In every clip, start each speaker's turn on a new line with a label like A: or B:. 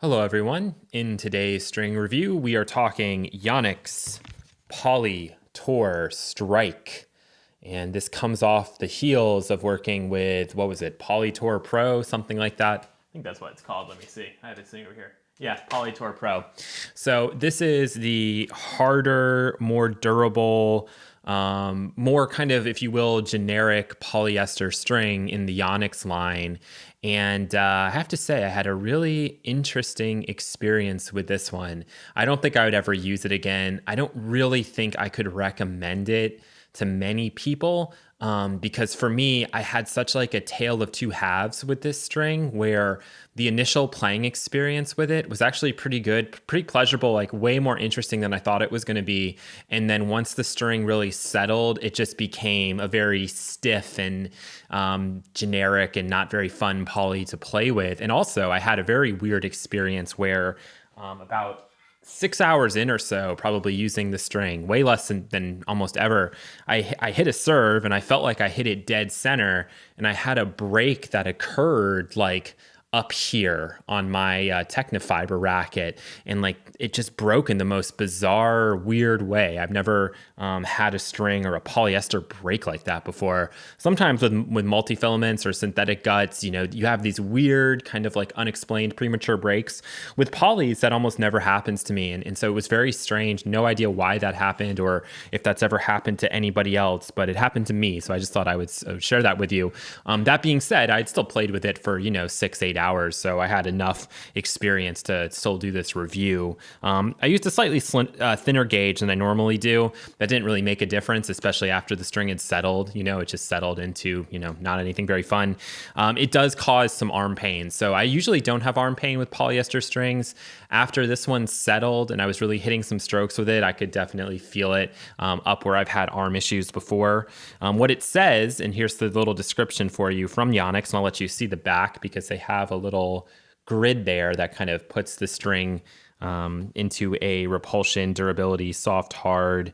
A: Hello, everyone. In today's string review, we are talking Yonex Poly Tour Strike. And this comes off the heels of working with, what was it, Polytour Pro, something like that. I think that's what it's called. Let me see. I have it sitting over here. Yeah, Polytour Pro. So this is the harder, more durable, more kind of, if you will, generic polyester string in the Yonex line. And I have to say, I had a really interesting experience with this one. I don't think I would ever use it again. I don't really think I could recommend it to many people, because for me, I had such like a tale of two halves with this string, where the initial playing experience with it was actually pretty good, pretty pleasurable, like way more interesting than I thought it was going to be. And then once the string really settled, it just became a very stiff and generic and not very fun poly to play with. And also, I had a very weird experience where about 6 hours in or so, probably using the string, way less than almost ever, I hit a serve and I felt like I hit it dead center, and I had a break that occurred like up here on my Technofiber racket, and like it just broke in the most bizarre, weird way. I've never had a string or a polyester break like that before. Sometimes with multifilaments or synthetic guts, you have these weird kind of like unexplained premature breaks. With polys, that almost never happens to me, and so it was very strange. No idea why that happened or if that's ever happened to anybody else, but it happened to me. So I just thought I would share that with you. That being said, I'd still played with it for 6-8 hours, so I had enough experience to still do this review. I used a slightly thinner gauge than I normally do. That didn't really make a difference, especially after the string had settled. It just settled into not anything very fun. It does cause some arm pain, so I usually don't have arm pain with polyester strings. After this one settled and I was really hitting some strokes with it, I could definitely feel it up where I've had arm issues before. What it says, and here's the little description for you from Yonex, and I'll let you see the back because they have a little grid there that kind of puts the string into a repulsion, durability, soft, hard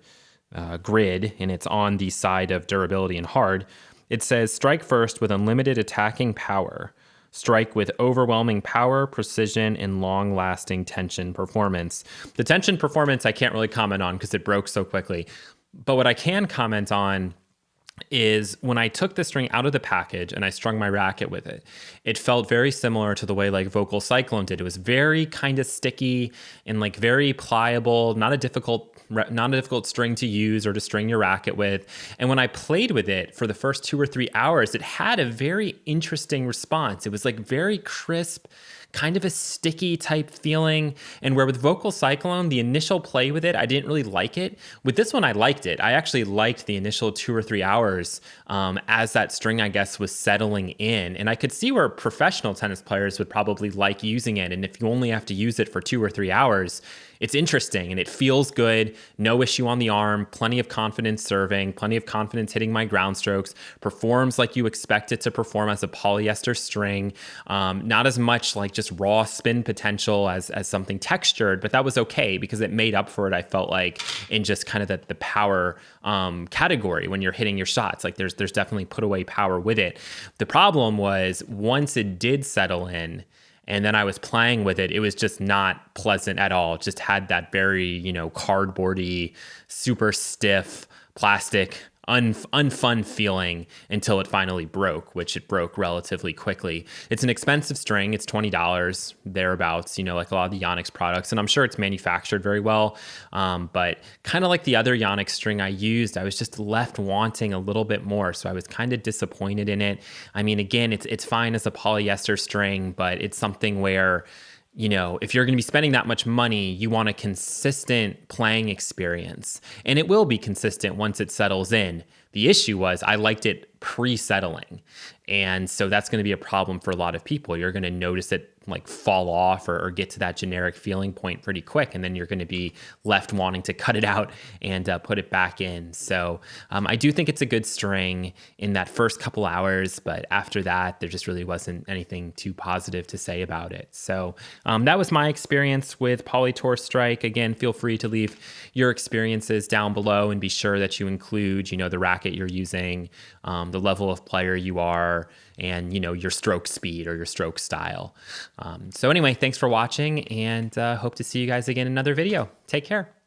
A: grid, and it's on the side of durability and hard. It says, strike first with unlimited attacking power. Strike with overwhelming power, precision, and long-lasting tension performance. The tension performance I can't really comment on because it broke so quickly. But what I can comment on is when I took the string out of the package and I strung my racket with it, it felt very similar to the way like Vocal Cyclone did. It was very kind of sticky and like very pliable, not a difficult string to use or to string your racket with. And when I played with it for the first 2 or 3 hours, it had a very interesting response. It was like very crisp, kind of a sticky type feeling. And where with Vocal Cyclone, the initial play with it, I didn't really like it. With this one, I liked it. I actually liked the initial 2 or 3 hours as that string, I guess, was settling in. And I could see where professional tennis players would probably like using it. And if you only have to use it for 2 or 3 hours, it's interesting and it feels good. No issue on the arm, plenty of confidence serving, plenty of confidence hitting my ground strokes, performs like you expect it to perform as a polyester string. Not as much like just raw spin potential as something textured, but that was okay because it made up for it, I felt like, in just kind of the power category when you're hitting your shots. Like there's definitely put away power with it. The problem was once it did settle in, and then I was playing with it, it was just not pleasant at all. It just had that very, cardboardy, super stiff, plastic, unfun feeling until it finally broke, which it broke relatively quickly. It's an expensive string. It's $20 thereabouts, like a lot of the Yonex products. And I'm sure it's manufactured very well. But kind of like the other Yonex string I used, I was just left wanting a little bit more. So I was kind of disappointed in it. I mean, again, it's fine as a polyester string, but it's something where if you're going to be spending that much money, you want a consistent playing experience. And it will be consistent once it settles in. The issue was I liked it pre-settling. And so that's going to be a problem for a lot of people. You're going to notice it like fall off or get to that generic feeling point pretty quick. And then you're going to be left wanting to cut it out and put it back in. So I do think it's a good string in that first couple hours, but after that, there just really wasn't anything too positive to say about it. So that was my experience with Polytour Strike. Again, feel free to leave your experiences down below and be sure that you include, the racket you're using, the level of player you are, and, you know, your stroke speed or your stroke style. So anyway, thanks for watching, and hope to see you guys again in another video. Take care.